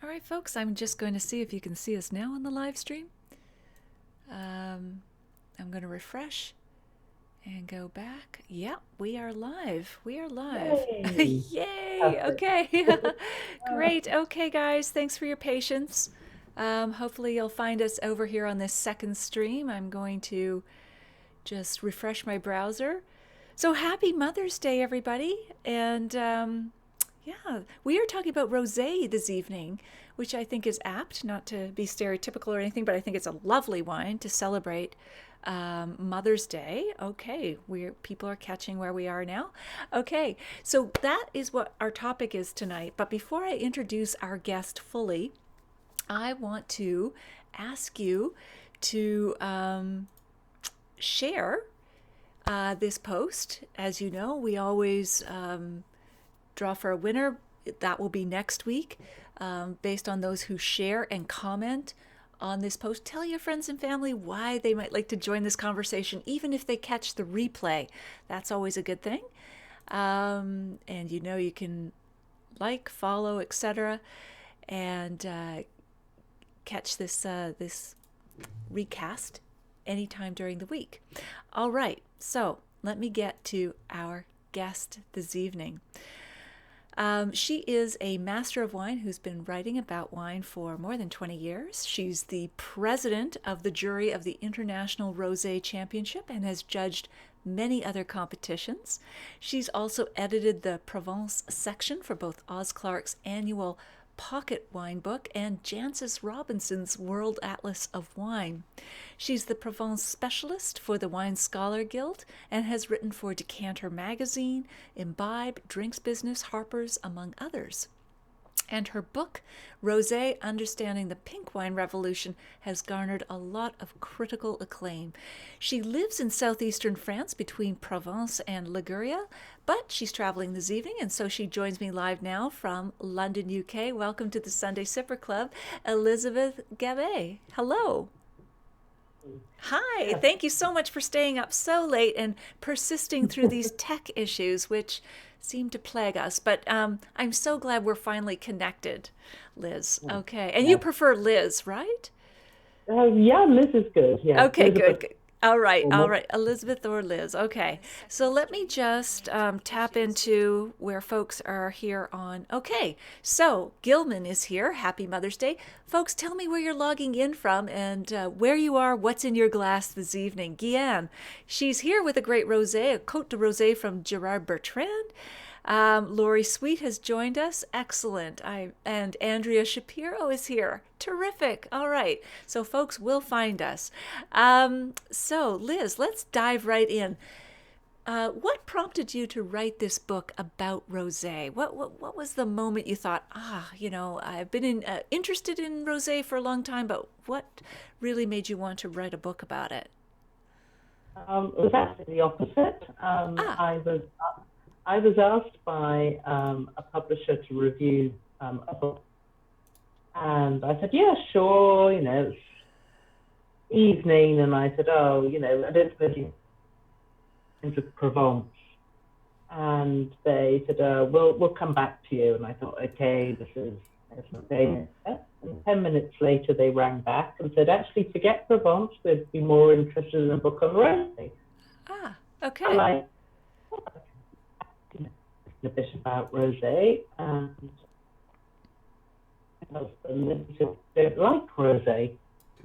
All right, folks, I'm just going to see if you can see us now on the live stream. I'm going to refresh and go back. Yep, we are live. We are live. Yay! Yay! Perfect. Okay. Great. Okay, guys, thanks for your patience. Hopefully, you'll find us over here on this second stream. I'm going to just refresh my browser. So, happy Mother's Day, everybody. And yeah, we are talking about rosé this evening, which I think is apt, not to be stereotypical or anything, but I think it's a lovely wine to celebrate Mother's Day. Okay, we're people are catching where we are now. Okay, so that is what our topic is tonight. But before I introduce our guest fully, I want to ask you to share this post. As you know, we always draw for a winner. That will be next week, based on those who share and comment on this post. Tell your friends and family why they might like to join this conversation, even if they catch the replay. That's always a good thing. And you can like, follow, etc., and catch this recast anytime during the week. All right, so let me get to our guest this evening. She is a master of wine who's been writing about wine for more than 20 years. She's the president of the jury of the International Rosé Championship and has judged many other competitions. She's also edited the Provence section for both Oz Clarke's annual pocket wine book and Jancis Robinson's World Atlas of Wine. She's the Provence specialist for the Wine Scholar Guild and has written for Decanter Magazine, Imbibe, Drinks Business, Harper's, among others. And her book, Rosé: Understanding the Pink Wine Revolution, has garnered a lot of critical acclaim. She lives in southeastern France between Provence and Liguria, but she's traveling this evening, and so she joins me live now from London, UK. Welcome to the Sunday Sipper Club, Elizabeth Gabay. Hello. Hi, Yes. thank you so much for staying up so late and persisting through these tech issues, which seem to plague us. But I'm so glad we're finally connected, Liz. Okay. And you Yes. prefer Liz, right? Yeah, Liz is good. Yeah, Okay, good, Elizabeth good. All right, all normal. right. Elizabeth or Liz. Okay. So let me just tap into where folks are here on. Okay. So Gilman is here. Happy Mother's Day. Folks, tell me where you're logging in from and where you are, what's in your glass this evening. Guiane, she's here with a great rosé, a Côte de Rosé from Gerard Bertrand. Lori Sweet has joined us. Excellent. And Andrea Shapiro is here. Terrific. All right. So folks will find us. So Liz, let's dive right in. What prompted you to write this book about rosé? What was the moment you thought, I've been interested in rosé for a long time, but what really made you want to write a book about it? It was actually the opposite. Ah, I was asked by a publisher to review a book, and I said, yeah, sure. It's evening, and I said, oh, I don't suppose you into Provence. And they said, we'll come back to you. And I thought, okay, this is okay. And 10 minutes later, they rang back and said, actually, forget Provence. They'd be more interested in a book on rosé. ah, And okay. I a bit about rosé, and my husband don't like rosé.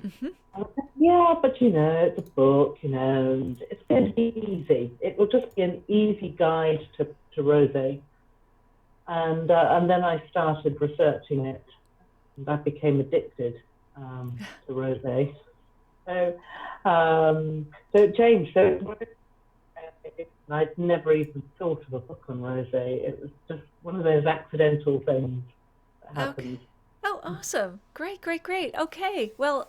Mm-hmm. And I said, yeah, but it's a book, and it's going to be easy. It will just be an easy guide to rosé. And then I started researching it, and I became addicted to rosé. So so it changed. So I'd never even thought of a book on rosé. It was just one of those accidental things that Okay. happened. Oh, awesome. Great, great, great. Okay. Well,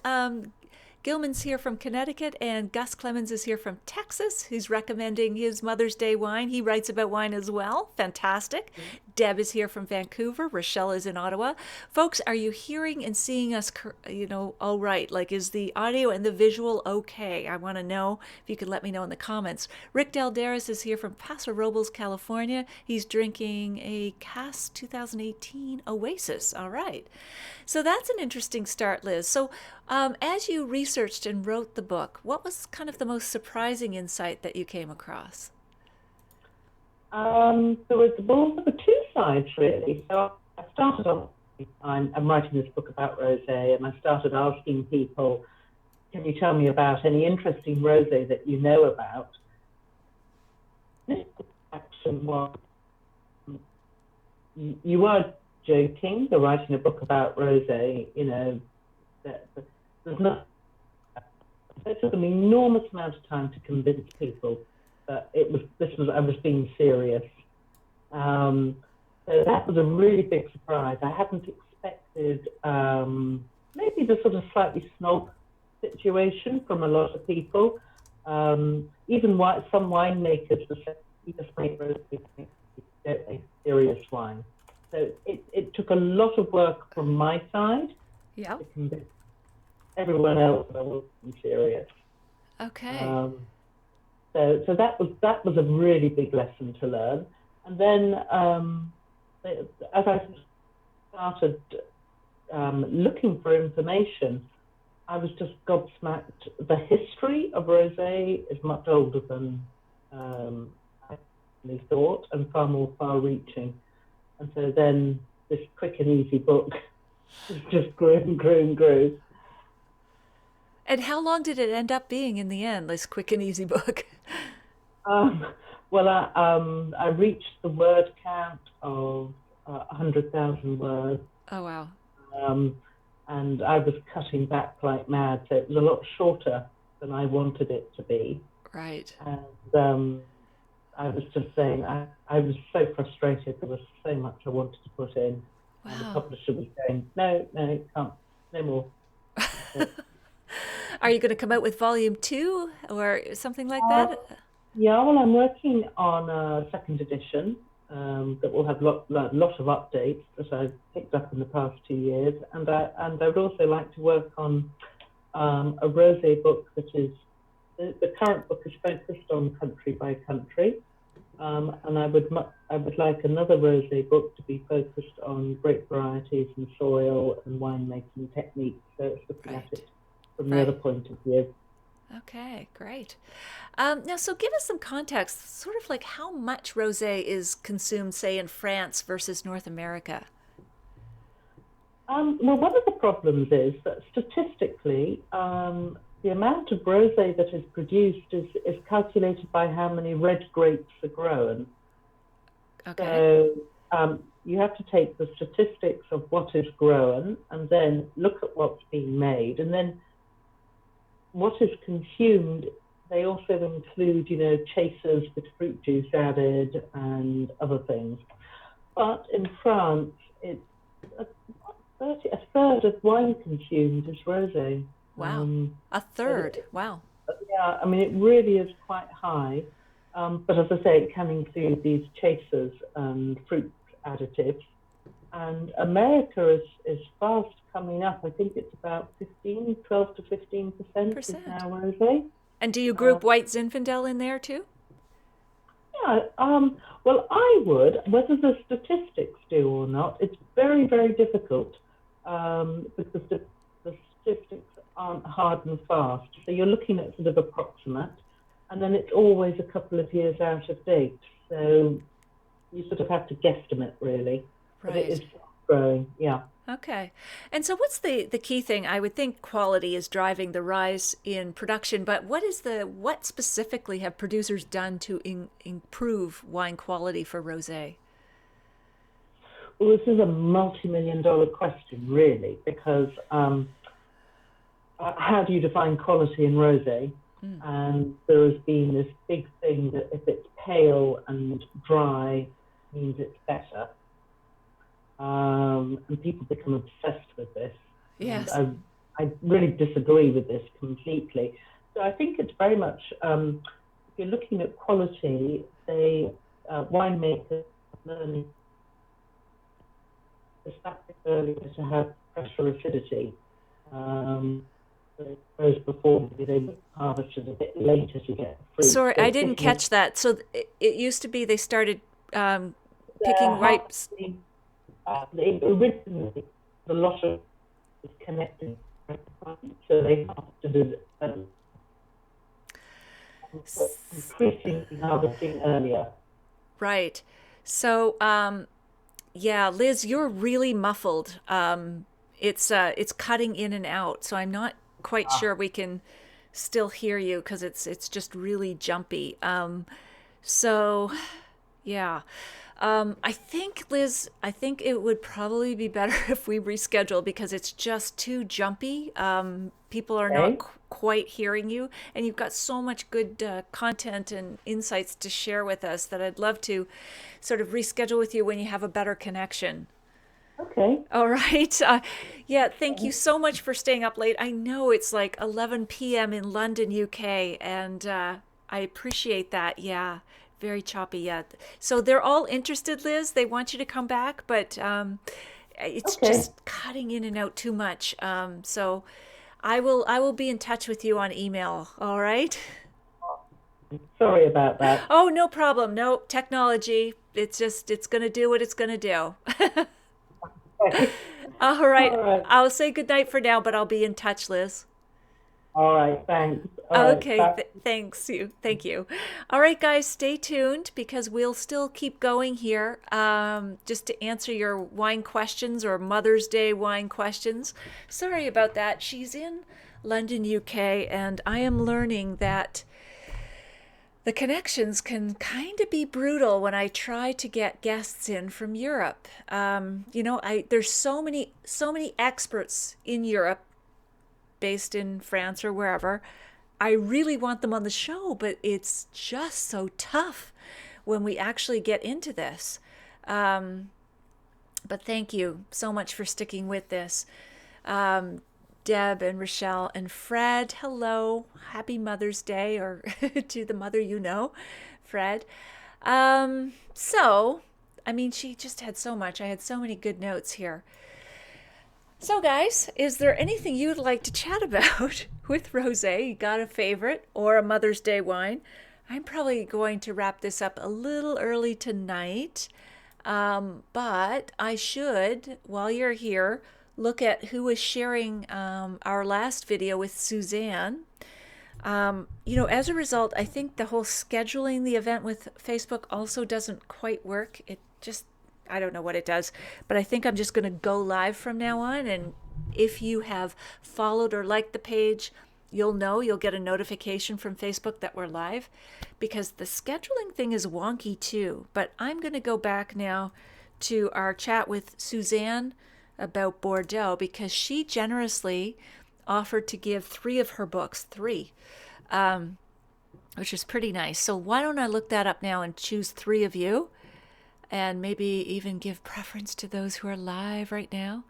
Gilman's here from Connecticut, and Gus Clemens is here from Texas. He's recommending his Mother's Day wine. He writes about wine as well. Fantastic. Deb is here from Vancouver. Rochelle is in Ottawa. Folks, are you hearing and seeing us, all right? Like, is the audio and the visual okay? I want to know if you could let me know in the comments. Rick Dalderis is here from Paso Robles, California. He's drinking a Cass 2018 Oasis. All right. So that's an interesting start, Liz. So, as you researched and wrote the book, what was kind of the most surprising insight that you came across? There were two sides, really. So I started on, I'm writing this book about rosé, and I started asking people, can you tell me about any interesting rosé that you know about? This action was, you are joking, they're writing a book about rosé, there's not, it took an enormous amount of time to convince people that I was being serious. So that was a really big surprise. I hadn't expected maybe the sort of slightly snob situation from a lot of people. Even some winemakers were saying, you just make rosé, don't make serious wine. So it took a lot of work from my side to convince everyone else that I wasn't serious. Okay. So that was a really big lesson to learn. And then as I started looking for information, I was just gobsmacked. The history of rosé is much older than I actually thought, and far more far-reaching. And so then this quick and easy book just grew and grew and grew. And how long did it end up being in the end, this quick and easy book? Well, I reached the word count of 100,000 words. Oh, wow. And I was cutting back like mad, so it was a lot shorter than I wanted it to be. Right. And I was just saying, I was so frustrated. There was so much I wanted to put in. Wow. And the publisher was saying, no, can't, no more. Are you going to come out with volume 2 or something like that? Yeah, well, I'm working on a second edition that will have a lot of updates that I've picked up in the past 2 years. And I would also like to work on a rosé book that is, the current book is focused on country by country. And I would like another rosé book to be focused on grape varieties and soil and winemaking techniques. So it's looking at it from the other point of view. Okay, great. Now, so give us some context, sort of like how much rosé is consumed, say, in France versus North America. Well, one of the problems is that statistically, the amount of rosé that is produced is calculated by how many red grapes are grown. Okay. So you have to take the statistics of what is grown and then look at what's being made, and then what is consumed. They also include, chasers with fruit juice added and other things. But in France, it's a third of wine consumed is rosé. Wow. A third. Wow. Yeah, I mean, it really is quite high. But as I say, it can include these chasers and fruit additives. And America is fast coming up. I think it's about 12 to 15% is now rosé. And do you group White Zinfandel in there too? Yeah, well, I would, whether the statistics do or not, it's very, very difficult because the statistics aren't hard and fast. So you're looking at sort of approximate, and then it's always a couple of years out of date. So you sort of have to guesstimate, really. Right. But it is growing, yeah. Okay. And so what's the key thing? I would think quality is driving the rise in production, but what specifically have producers done to improve wine quality for rosé? Well, this is a multi-million-dollar question, really, because how do you define quality in rosé? And there has been this big thing that if it's pale and dry, means it's better. And people become obsessed with this. Yes. And I really disagree with this completely. So I think it's very much, if you're looking at quality, they winemakers are learning established earlier to have pressure acidity. Um, whereas before maybe they would harvest it a bit later to get the fruit. Sorry, So I it's didn't getting catch that. So it used to be they started picking how ripes. originally the lot of is connected, so they harvested it increasingly harvesting earlier. Right. So, yeah, Liz, you're really muffled. It's cutting in and out, so I'm not quite Ah, sure we can still hear you because it's just really jumpy. So yeah. I think, Liz, I think it would probably be better if we reschedule because it's just too jumpy. People are not okay. quite hearing you, and you've got so much good content and insights to share with us that I'd love to sort of reschedule with you when you have a better connection. Okay. All right. Yeah, thank you so much for staying up late. I know it's like 11 p.m. in London, UK, and I appreciate that. Yeah, very choppy. Yeah. So they're all interested, Liz. They want you to come back, but it's Okay. just cutting in and out too much. So I will be in touch with you on email. All right. Sorry about that. Oh, no problem. No technology. It's gonna do what it's gonna do. Okay. All right. All right. I'll say goodnight for now, but I'll be in touch, Liz. All right. Thanks. All right. Okay, Bye. thanks you. Thank you. All right, guys, stay tuned because we'll still keep going here just to answer your wine questions or Mother's Day wine questions. Sorry about that. She's in London, UK, and I am learning that the connections can kind of be brutal when I try to get guests in from Europe. There's so many experts in Europe, based in France or wherever. I really want them on the show, but it's just so tough when we actually get into this. Um, but thank you so much for sticking with this. Um, Deb and Rochelle and Fred, hello. Happy Mother's Day, or to the mother you know, Fred. So, I mean, she just had so much. I had so many good notes here. So, guys, is there anything you'd like to chat about with Rosé? You got a favorite or a Mother's Day wine? I'm probably going to wrap this up a little early tonight, but I should, while you're here, look at who was sharing our last video with Suzanne. As a result, I think the whole scheduling the event with Facebook also doesn't quite work. It just, I don't know what it does, but I think I'm just going to go live from now on. And if you have followed or liked the page, you'll get a notification from Facebook that we're live because the scheduling thing is wonky too. But I'm going to go back now to our chat with Suzanne about Bordeaux because she generously offered to give 3 of her books, 3, which is pretty nice. So why don't I look that up now and choose 3 of you and maybe even give preference to those who are live right now.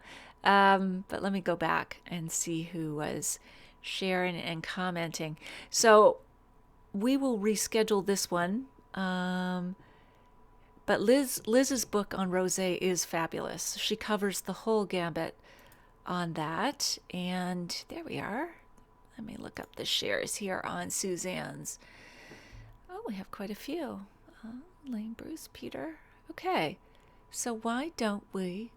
But let me go back and see who was sharing and commenting. So we will reschedule this one. But Liz's book on Rosé is fabulous. She covers the whole gambit on that. And there we are. Let me look up the shares here on Suzanne's. Oh, we have quite a few. Lane, Bruce, Peter. Okay. So why don't we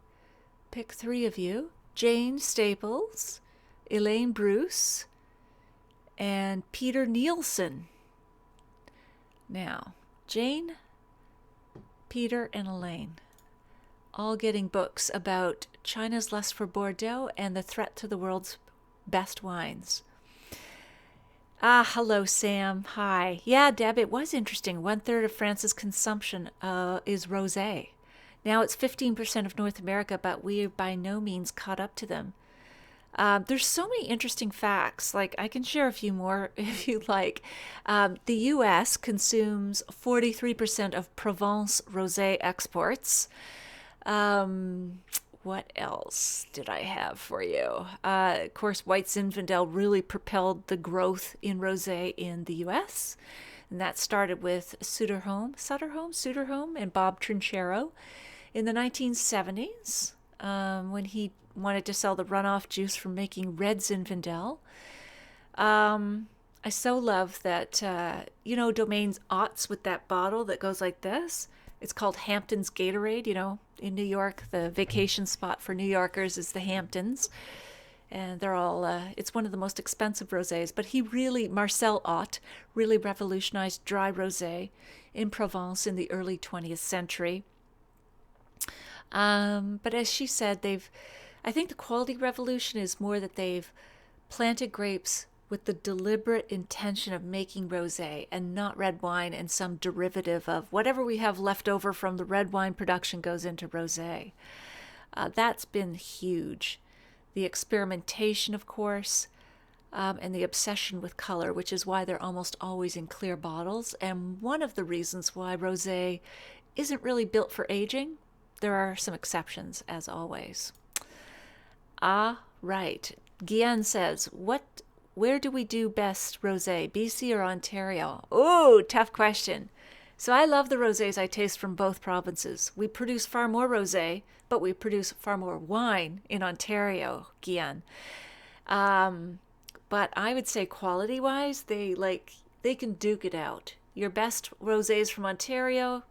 pick 3 of you? Jane Staples, Elaine Bruce, and Peter Nielsen. Now, Jane, Peter, and Elaine, all getting books about China's lust for Bordeaux and the threat to the world's best wines. Hello, Sam. Hi. Yeah, Deb, it was interesting. 1/3 of France's consumption is rosé. Now it's 15% of North America, but we are by no means caught up to them. There's so many interesting facts. Like, I can share a few more if you like. The U.S. consumes 43% of Provence rosé exports. what else did I have for you? Of course, White Zinfandel really propelled the growth in rosé in the U.S., and that started with Suterholm, and Bob Trinchero in the 1970s, when he wanted to sell the runoff juice from making red Zinfandel. I so love that, Domain's Otts with that bottle that goes like this. It's called Hamptons Gatorade. In New York, the vacation spot for New Yorkers is the Hamptons. And they're all, it's one of the most expensive rosés. But Marcel Ott, really revolutionized dry rosé in Provence in the early 20th century. But as she said, I think the quality revolution is more that they've planted grapes with the deliberate intention of making rosé and not red wine and some derivative of whatever we have left over from the red wine production goes into rosé. That's been huge. The experimentation, of course, and the obsession with color, which is why they're almost always in clear bottles, and one of the reasons why rosé isn't really built for aging. There are some exceptions, as always. Right. Guienne says, where do we do best rosé, BC or Ontario? Oh, tough question. So I love the rosés I taste from both provinces. We produce far more rosé, but we produce far more wine in Ontario, Guienne. But I would say quality-wise, they can duke it out. Your best rosés from Ontario,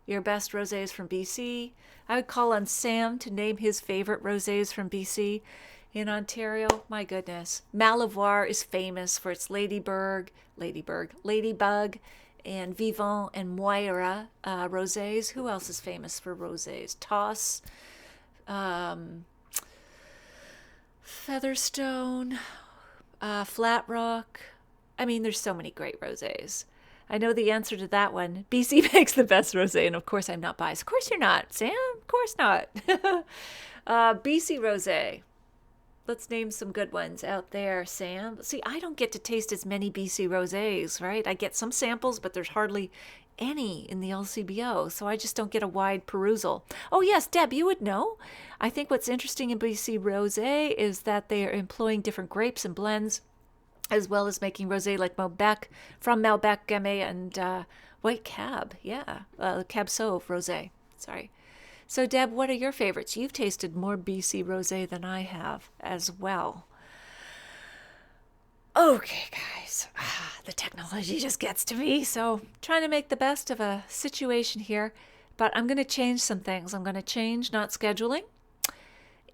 your best rosés from BC. I would call on Sam to name his favorite rosés from BC. In Ontario, my goodness. Malivoire is famous for its Ladybug, and Vivant and Moira rosés. Who else is famous for rosés? Toss, Featherstone, Flat Rock. I mean, there's so many great rosés. I know the answer to that one. BC makes the best rosé, and of course I'm not biased. Of course you're not, Sam. Of course not. BC rosé. Let's name some good ones out there, Sam. See, I don't get to taste as many BC rosés, right? I get some samples, but there's hardly any in the LCBO, so I just don't get a wide perusal. Oh yes, Deb, you would know. I think what's interesting in BC rosé is that they are employing different grapes and blends, as well as making rosé like Malbec, from Malbec, Gamay, and White Cab. Yeah, Cab Sauv rosé. Sorry. So, Deb, what are your favorites? You've tasted more BC rosé than I have as well. Okay, guys. The technology just gets to me. So, trying to make the best of a situation here. But I'm going to change some things. I'm going to change not scheduling.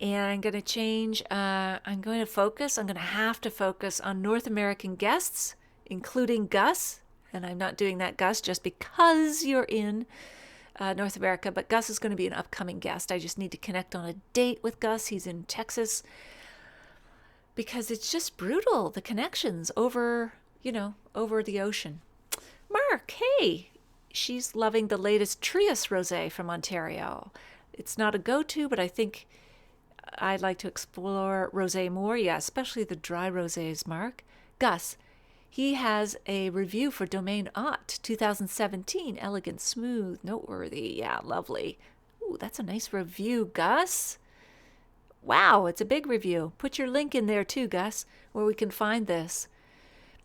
And I'm going to change, I'm going to have to focus on North American guests, including Gus. And I'm not doing that, Gus, just because you're in North America, but Gus is going to be an upcoming guest. I just need to connect on a date with Gus. He's in Texas, because it's just brutal, the connections over the ocean. Mark, hey, she's loving the latest Trius Rosé from Ontario. It's not a go-to, but I think I'd like to explore rosé more. Yeah, especially the dry rosés, Mark. Gus, he has a review for Domain Ott 2017. Elegant, smooth, noteworthy. Yeah, lovely. Ooh, that's a nice review, Gus. Wow, it's a big review. Put your link in there too, Gus, where we can find this.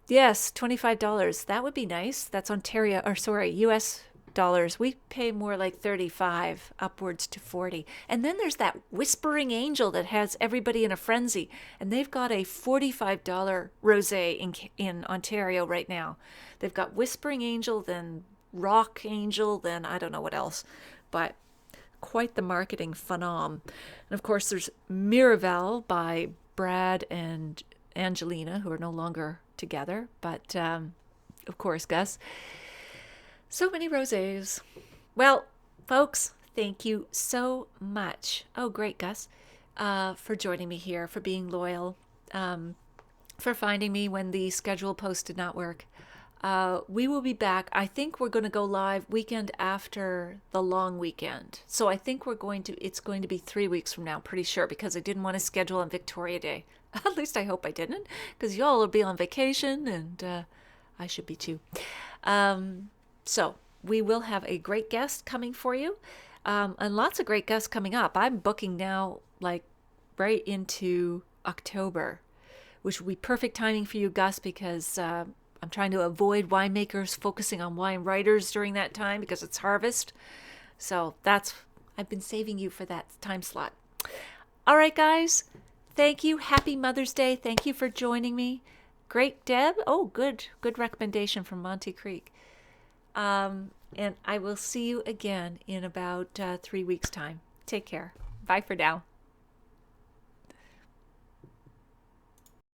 Yes, $25. That would be nice. That's US dollars. We pay more like 35, upwards to 40. And then there's that Whispering Angel that has everybody in a frenzy. And they've got a $45 rosé in Ontario right now. They've got Whispering Angel, then Rock Angel, then I don't know what else. But quite the marketing phenom. And of course, there's Miraval by Brad and Angelina, who are no longer together. But of course, Gus. So many rosés. Well, folks, thank you so much. Oh, great, Gus, for joining me here, for being loyal, for finding me when the schedule post did not work. We will be back. I think we're going to go live weekend after the long weekend. So I think it's going to be 3 weeks from now, pretty sure, because I didn't want to schedule on Victoria Day. At least I hope I didn't, because y'all will be on vacation, and I should be too. So we will have a great guest coming for you. And lots of great guests coming up. I'm booking now, like right into October, which would be perfect timing for you, Gus, because I'm trying to avoid winemakers focusing on wine writers during that time because it's harvest. So I've been saving you for that time slot. All right, guys. Thank you. Happy Mother's Day. Thank you for joining me. Great, Deb. Oh, good recommendation from Monte Creek. And I will see you again in about 3 weeks' time. Take care. Bye for now.